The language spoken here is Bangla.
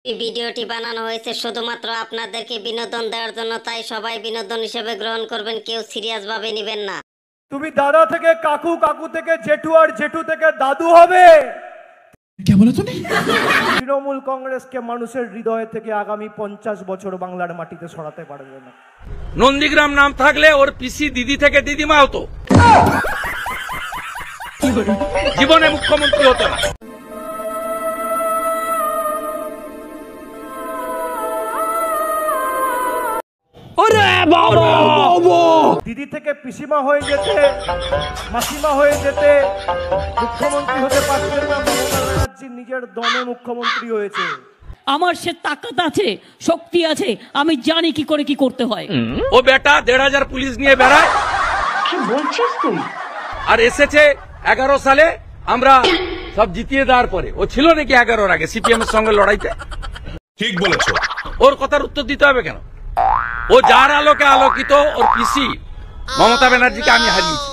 এই ভিডিওটি বানানো হয়েছে শুধুমাত্র আপনাদেরকে বিনোদন দেওয়ার জন্য, তাই সবাই বিনোদন হিসেবে গ্রহণ করবেন, কেউ সিরিয়াস ভাবে নেবেন না। তুমি দাদা থেকে কাকু, কাকু থেকে জেঠু, আর জেঠু থেকে দাদু হবে। তৃণমূল কংগ্রেসকে মানুষের হৃদয় থেকে আগামী 50 বছর বাংলার মাটিতে সরাতে পারবে না। নন্দীগ্রাম নাম থাকলে ওর পিসি দিদি থেকে দিদিমা হতো, জীবনে মুখ্যমন্ত্রী হতো না। দিদি থেকে পিসিমা হয়ে যেতে, মাসিমা হয়ে যেতে মুখ্যমন্ত্রী হতে পারতেন না। মমতা ব্যানার্জি নিজের দমে মুখ্যমন্ত্রী হয়েছে। আমার সে তাকাত আছে, শক্তি আছে, আমি জানি কি করে কি করতে হয়। ও বেটা 1500 পুলিশ নিয়ে বেড়ায়, কি বলছিস তুই? আর এসেছে 11 সালে আমরা সব জিতিয়ে দেওয়ার পরে। ও ছিল নাকি 11-র আগে সিপিএম এর সঙ্গে লড়াইতে? ঠিক বলেছো। ওর কথার উত্তর দিতে হবে কেন? ও যার আলোকে আলোকিত, ওর পিসি মমতা ব্যানার্জিকে আমি হারিয়েছি।